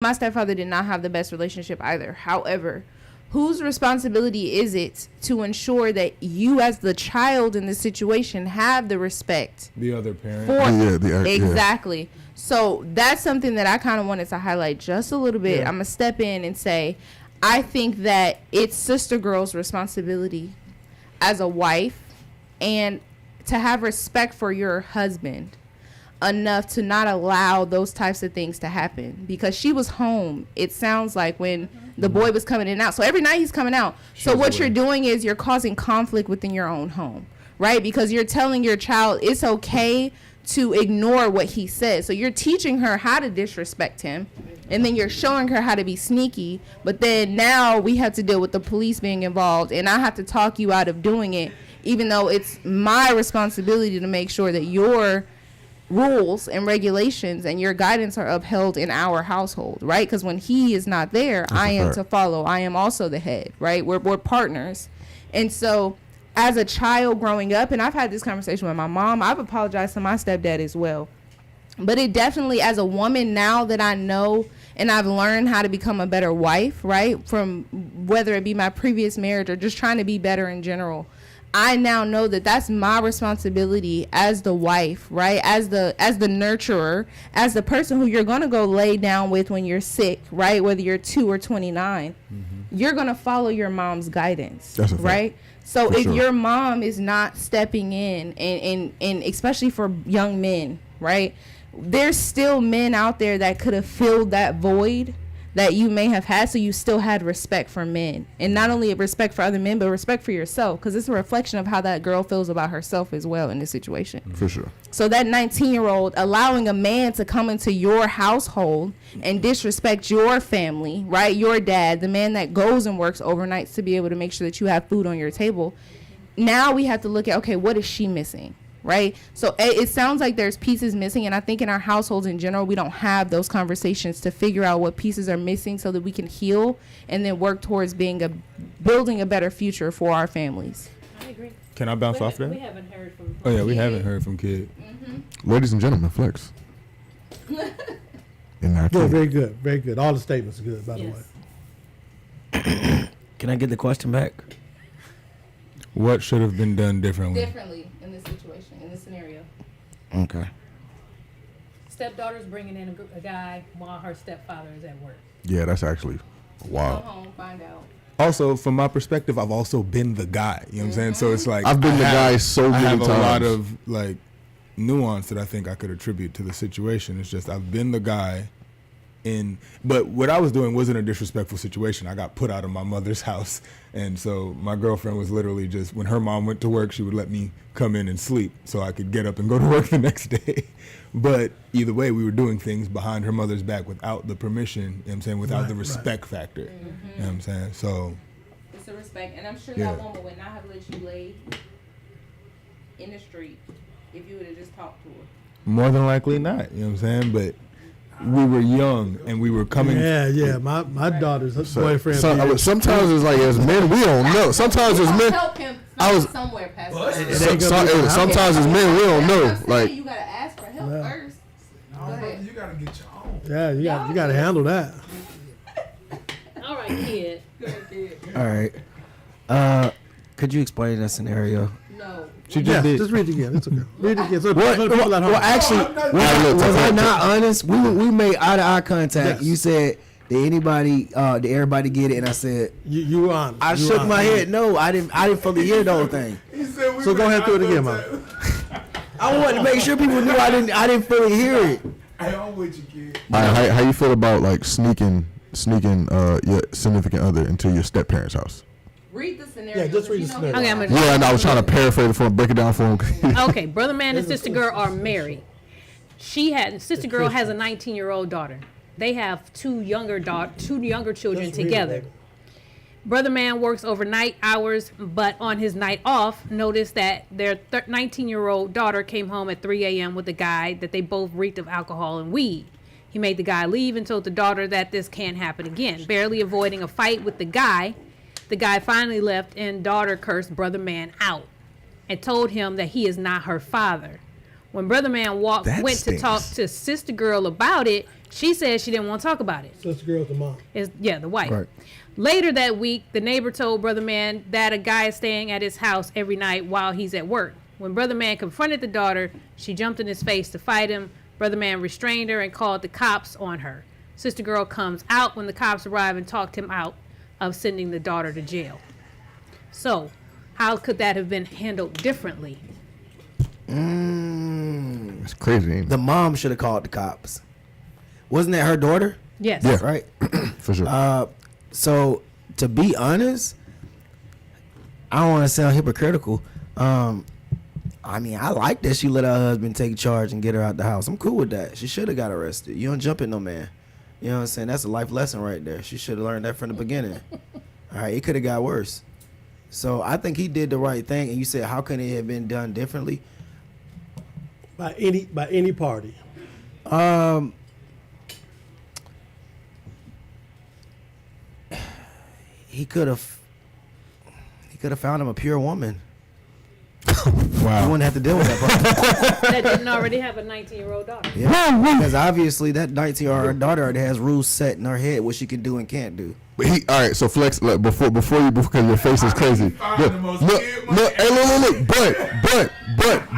My stepfather did not have the best relationship either. However, whose responsibility is it to ensure that you as the child in this situation have the respect? The other parent. Exactly. Yeah. So that's something that I kind of wanted to highlight just a little bit. I'm going to step in and say, I think that it's sister girl's responsibility as a wife and to have respect for your husband enough to not allow those types of things to happen, because she was home, it sounds like, when the boy was coming in and out. So every night he's coming out. So what you're doing is you're causing conflict within your own home, right? Because you're telling your child it's okay to ignore what he says. So you're teaching her how to disrespect him, and then you're showing her how to be sneaky. But then now we have to deal with the police being involved, and I have to talk you out of doing it, even though it's my responsibility to make sure that your rules and regulations and your guidance are upheld in our household, right? Because when he is not there, I am to follow. I am also the head, right? We're partners. And so as a child growing up, and I've had this conversation with my mom, I've apologized to my stepdad as well. But it definitely, as a woman now that I know and I've learned how to become a better wife, right? From whether it be my previous marriage or just trying to be better in general, I now know that that's my responsibility as the wife, right? As the nurturer, as the person who you're going to go lay down with when you're sick, right? Whether you're 2 or 29, you're going to follow your mom's guidance, right? So if your mom is not stepping in and especially for young men, right? There's still men out there that could have filled that void that you may have had, so you still had respect for men, and not only respect for other men but respect for yourself, because it's a reflection of how that girl feels about herself as well in this situation. For sure. So that 19-year-old allowing a man to come into your household and disrespect your family, right? Your dad, the man that goes and works overnights to be able to make sure that you have food on your table. Now we have to look at, okay, what is she missing? Right? So it sounds like there's pieces missing, and I think in our households in general, we don't have those conversations to figure out what pieces are missing so that we can heal and then work towards building a better future for our families. I agree. Can I bounce off that? We haven't heard from Oh yeah, we haven't heard from Kid. Ladies and gentlemen, Flex. Very good, very good. All the statements are good, by the way. Can I get the question back? What should have been done differently? In this situation, in this scenario. Okay. Stepdaughter's bringing in a guy while her stepfather is at work. Yeah, that's actually wild. Go home, find out. Also, from my perspective, I've also been the guy. You know what I'm saying? So it's like I've been the guy so many times. I have a lot of like nuance that I think I could attribute to the situation. It's just I've been the guy but what I was doing wasn't a disrespectful situation. I got put out of my mother's house, and so my girlfriend was literally just, when her mom went to work, she would let me come in and sleep so I could get up and go to work the next day. But either way, we were doing things behind her mother's back without the permission, you know what I'm saying, without the respect factor. You know what I'm saying? So it's a respect, and I'm sure that woman would not have let you lay in the street if you would have just talked to her. More than likely not, you know what I'm saying? But we were young and we were coming. Yeah. My daughter's boyfriend. Sometimes it's like, as men, we don't know. Sometimes as men, help him somewhere past sometimes as men, we don't know. Like, you gotta ask for help first. You gotta get your own. Yeah, you gotta handle that. All right, Kid. All right. Could you explain that scenario? No. She just did. Just read it again. It's okay. Read it again. So Was I not honest? We made eye-to-eye contact. Yes. You said, did everybody get it? And I said, you were honest. I shook my head. No, I didn't fully hear the whole thing. So go ahead and do it again, man. I wanted to make sure people knew I didn't fully hear it. Hey, I'm with you, Kid. how you feel about like sneaking your significant other into your step parents' house? Read the scenario. Yeah, just read the scenario. Okay, And I was trying to paraphrase it for him, break it down for him. Okay, brother man and sister girl are married. Sister girl has a 19-year-old daughter. They have two younger children together. Brother man works overnight hours, but on his night off, noticed that their 19-year-old daughter came home at 3 a.m. with a guy that they both reeked of alcohol and weed. He made the guy leave and told the daughter that this can't happen again. Barely avoiding a fight with the guy finally left, and daughter cursed brother man out and told him that he is not her father. When Brother Man went to stinks. talk to Sister Girl about it, she said she didn't want to talk about it. Sister girl's the mom. The wife. Right. Later that week, the neighbor told Brother Man that a guy is staying at his house every night while he's at work. When Brother Man confronted the daughter, she jumped in his face to fight him. Brother Man restrained her and called the cops on her. Sister Girl comes out when the cops arrive and talked him out of sending the daughter to jail. So, how could that have been handled differently? It's crazy, ain't it? The mom should have called the cops. Wasn't that her daughter? Yes. Yeah. Right. For sure. So to be honest, I don't want to sound hypocritical. I mean, I like that she let her husband take charge and get her out the house. I'm cool with that. She should have got arrested. You don't jump at no man. You know what I'm saying? That's a life lesson right there. She should have learned that from the beginning. All right, it could have got worse. So I think he did the right thing. And you said, how could it have been done differently? By any party. He could have found him a pure woman. He Wow. wouldn't have to deal with that problem. That didn't already have a 19-year-old daughter. Yeah, because obviously that 19-year-old daughter already has rules set in her head what she can do and can't do. But all right, so Flex, like, before you, because your face is crazy. find the most Look, kid hey,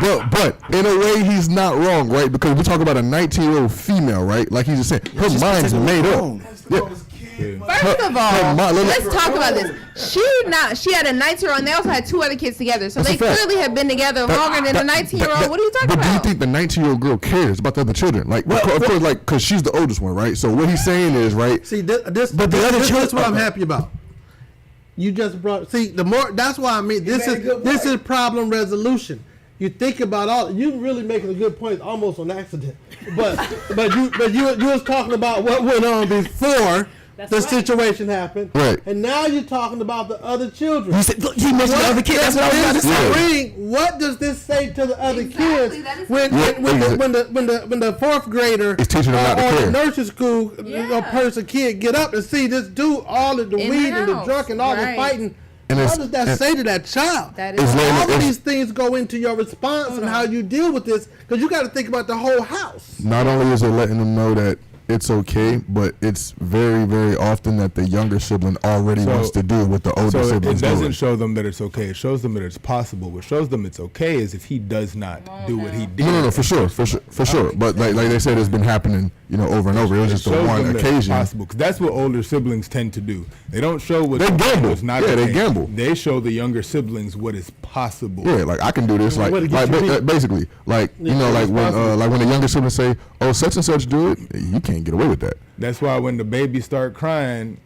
look, but, in a way, he's not wrong, right? Because we talk about a 19-year-old female, right? Like he's just saying, her she's mind's particularly made grown. up. That's the most kid money. First of all, look, let's talk about this. She had a 19-year-old, and they also had 2 other kids together. So That's they a fact. clearly have been together longer than the 19-year-old. What are you talking But do you about? think the 19-year-old girl cares about the other children? Like, of course, like, because she's the oldest one, right? So what he's saying is, right? See, this But the other this children- is what I'm happy about. You just brought. See, the more. That's why I mean this made a good point. is problem resolution. You think about all. You really making a good point, almost on accident. But you was talking about what went on before That's the right. situation happened. Right. And now you're talking about the other children. You said, look, he mentioned the other kid. That's what I was about to say. What does this say to the other Exactly, that kids is when the 4th grader It's teaching them not to or care. the nursery school Yeah. kid get up and see this dude all of the In weed the and the house. drunk and all Right. the fighting? And What it's- does that and- say to that child? That It's is letting- All of it's- these things go into your response and how you deal with this, because you got to think about the whole house. Not only is it letting them know that it's okay, but it's very, very often that the younger sibling already So- wants to do what the older So it sibling's doesn't doing. show them that it's okay. It shows them that it's possible. What shows them it's okay is if he does not do what he did. No, for sure. But like they said, it's been happening, over and over. It was just the shows one them that it's occasion. possible, because that's what older siblings tend to do. They don't show what They gamble. was not Yeah, they okay. gamble. They show the younger siblings what is possible. Yeah, like I can do this, like, Way to get you beat. basically, like like when the younger siblings say, "Oh, such and such do it," you can't get away with that. That's why when the baby start crying,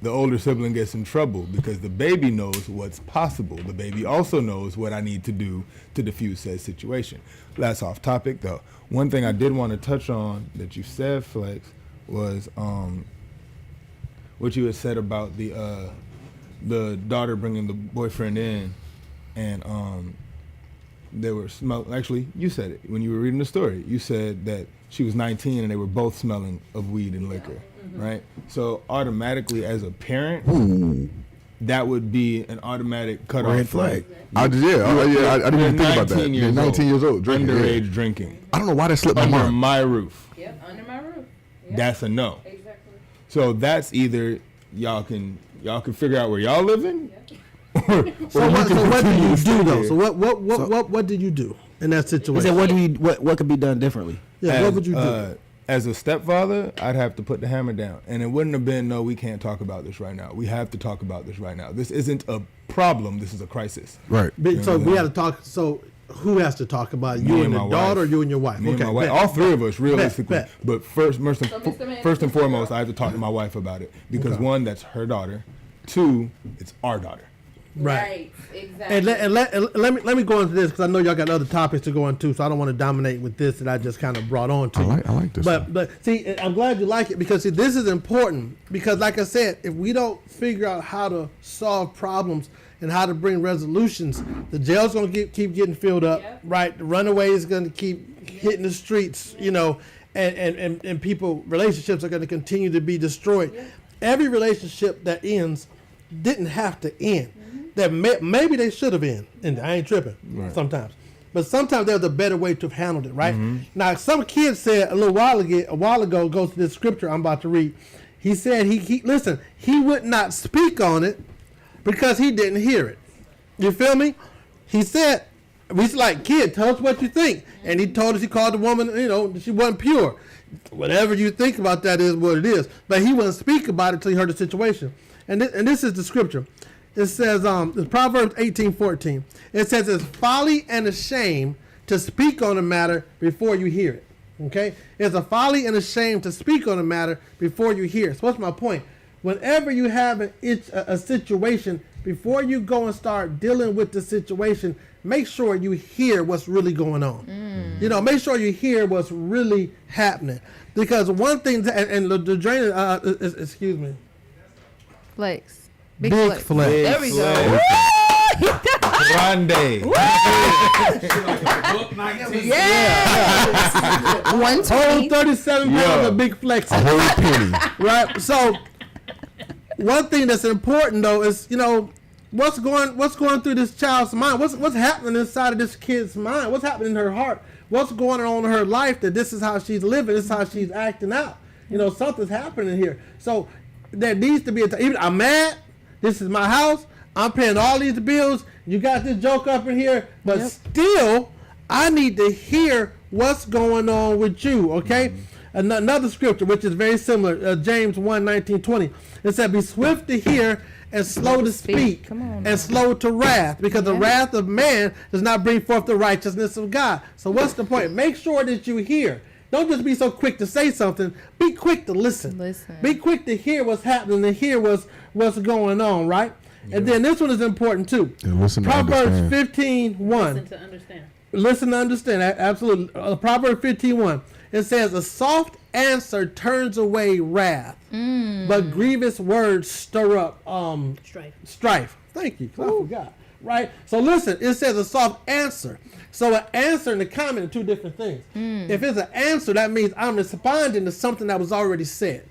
the older sibling gets in trouble, because the baby knows what's possible. The baby also knows what I need to do to diffuse said situation. That's off topic though. One thing I did want to touch on that you said, Flex, was what you had said about the daughter bringing the boyfriend in, and they were actually, you said it when you were reading the story. You said that she was 19 and they were both smelling of weed and liquor, right? So automatically, as a parent, that would be an automatic cutoff. Red flag. I didn't even think about that. You're 19 years old, drinking. underage Yeah. drinking I don't know why that slipped my under mind. my roof. Yep, under my roof. That's a no. Exactly. So that's either y'all can figure out where y'all living. So what do continue you to do stay though? there. So what did you do in that He situation? said, what could be done differently? Yeah, what would you do? As a stepfather, I'd have to put the hammer down. And it wouldn't have been, no, we can't talk about this right now. We have to talk about this right now. This isn't a problem. This is a crisis. Right. So we had to talk. So who has to talk about it? Me You and and the my daughter, or wife. you and your wife? Me and Okay, my wife. bet. All three of us, realistically. bet. But first and foremost, I have to talk to my Okay. wife about it. Because Okay. one, that's her daughter. Two, it's our daughter. Right. Exactly. And let me go into this, because I know y'all got other topics to go into, so I don't want to dominate with this that I just kind of brought on to I you. like this. But see, I'm glad you like it, because see, this is important, because like I said, if we don't figure out how to solve problems and how to bring resolutions, the jail's going to keep getting filled up, Yep. right? The runaway is going to keep hitting the streets, and people, relationships are going to continue to be destroyed. Every relationship that ends didn't have to end. That maybe they should have ended, and I ain't tripping sometimes. but sometimes there's a better way to have handled it, right? Now, some kid said a while ago, goes to this scripture I'm about to read. He said he would not speak on it because he didn't hear it. You feel me? He said, he's like, kid, tell us what you think. And he told us, he called the woman, she wasn't pure. Whatever you think about that is what it is. But he wouldn't speak about it until he heard the situation. And this is the scripture. It says, it's Proverbs 18:14. It says, it's folly and a shame to speak on a matter before you hear it. Okay? It's a folly and a shame to speak on a matter before you hear it. So what's my point? Whenever you have a situation, before you go and start dealing with the situation, make sure you hear what's really going on. Make sure you hear what's really happening. Because one thing, and the drain, excuse me. Flex. Big flex. There we go. Grande. Yeah. Whole 120. 37 pounds of big flex. A whole penny. Right? So, one thing that's important though is, what's going through this child's mind? What's happening inside of this kid's mind? What's happening in her heart? What's going on in her life that this is how she's living? This is how she's acting out. Something's happening here. So there needs to be even I'm mad. This is my house. I'm paying all these bills. You got this joke up in here, but still, I need to hear what's going on with you. Okay. Another scripture which is very similar, James 1:19-20. It said, "Be swift to hear and slow to speak, and slow to wrath, because the wrath of man does not bring forth the righteousness of God." So what's the point? Make sure that you hear. Don't just be so quick to say something. Be quick to listen. Be quick to hear what's happening and hear what's going on, right? Yeah. And then this one is important too. Proverbs 15:1. Listen to understand. Listen to understand. Absolutely. Proverbs 15:1. It says, "A soft answer turns away wrath, but grievous words stir up strife." Thank you. I forgot. Right? So listen, it says a soft answer. So an answer and a comment are two different things. If it's an answer, that means I'm responding to something that was already said.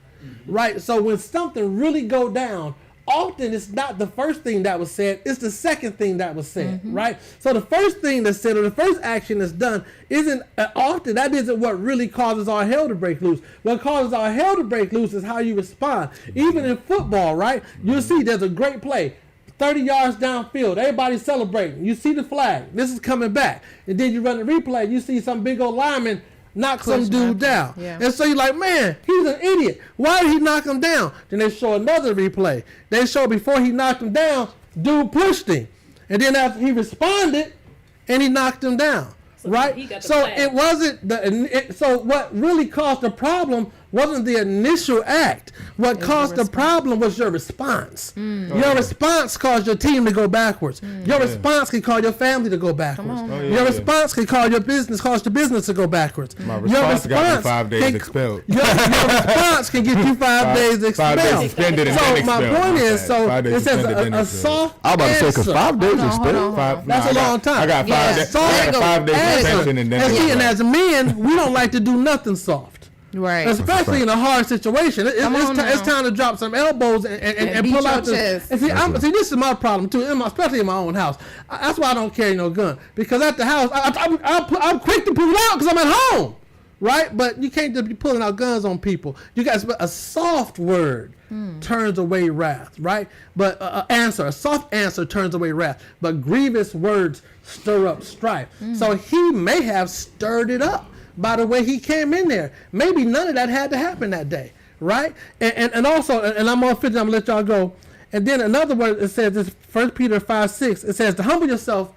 Right? So when something really go down, often it's not the first thing that was said, it's the second thing that was said, right? So the first thing that's said or the first action that's done isn't often, that isn't what really causes our hell to break loose. What causes our hell to break loose is how you respond. Even in football, right? You'll see there's a great play. 30 yards downfield, everybody's celebrating. You see the flag, this is coming back. And then you run the replay, you see some big old lineman knock some dude down. Yeah. And so you're like, man, he's an idiot. Why did he knock him down? Then they show another replay. They show before he knocked him down, dude pushed him. And then after he responded, and he knocked him down. So right? So flag. It wasn't so what really caused the problem wasn't the initial act. What caused the problem was your response. Your response caused your team to go backwards. Your response can cause your family to go backwards. Your response can cause your business, cause the business to go backwards. My response got me 5 days expelled. Your response can get you 5 days expelled. 5 days suspended and then my expelled. point is, so it says a soft I'm about to say, because 5 days expelled. That's a long time. I got 5 days. I got 5 days suspension and then. And as men, we don't like to do nothing soft. Right. Especially in a hard situation. It's time to drop some elbows and pull out the chest. And see, this is my problem too, especially in my own house. That's why I don't carry no gun. Because at the house, I'm quick to pull it out because I'm at home. Right? But you can't just be pulling out guns on people. You guys, a soft word turns away wrath, right? But a soft answer turns away wrath. But grievous words stir up strife. So he may have stirred it up by the way he came in there. Maybe none of that had to happen that day, right? And also, and I'm on 50, I'm going to let y'all go. And then another word, it says, this 1 Peter 5:6, it says, to humble yourself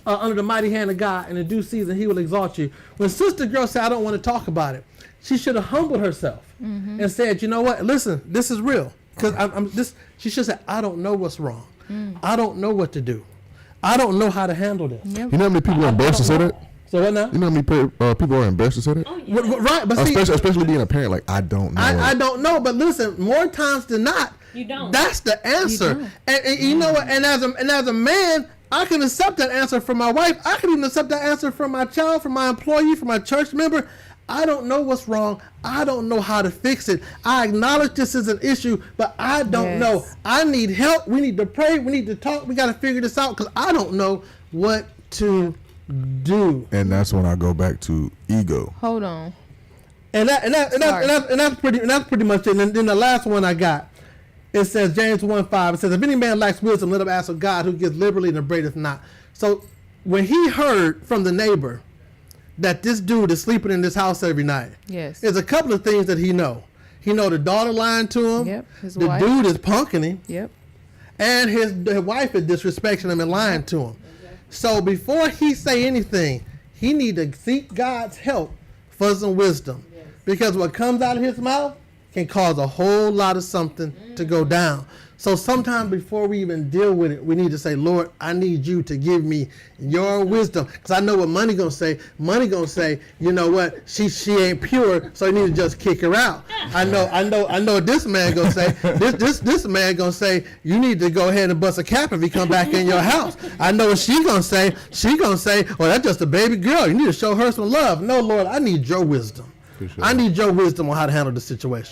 under the mighty hand of God, and in due season he will exalt you. When Sister Girl said, I don't want to talk about it, she should have humbled herself and said, you know what, listen, this is real. Because she should say, I don't know what's wrong. I don't know what to do. I don't know how to handle this. Yep. You know how many people are embarrassed to say that? So what now? You know how many people are embarrassed to say that? Oh, yeah. Right, but see, especially being a parent, like, I don't know. I don't know, but listen, more times than not, you don't. That's the answer. And you know what? And as a man, I can accept that answer from my wife. I can even accept that answer from my child, from my employee, from my church member. I don't know what's wrong. I don't know how to fix it. I acknowledge this is an issue, but I don't know. I need help. We need to pray. We need to talk. We got to figure this out because I don't know what to do. And that's when I go back to ego. Hold on. That's pretty much it. And then the last one I got, it says James 1:5. It says, if any man lacks wisdom, let him ask of God, who gives liberally and upbraideth not. So when he heard from the neighbor that this dude is sleeping in this house every night, Yes. there's a couple of things that he know. He know the daughter lying to him. Yep. His The wife. dude is punking him. Yep. And his wife is disrespecting him and lying to him. So before he say anything, he need to seek God's help for some wisdom. Because what comes out of his mouth can cause a whole lot of something to go down. So sometimes before we even deal with it, we need to say, Lord, I need you to give me your wisdom. Because I know what money gonna say. Money gonna say, you know what, she ain't pure, so you need to just kick her out. I know what this man gonna say. This man gonna say, you need to go ahead and bust a cap if he come back in your house. I know what she gonna say. She gonna say, well, that's just a baby girl. You need to show her some love. No, Lord, I need your wisdom. For sure. I need your wisdom on how to handle the situation.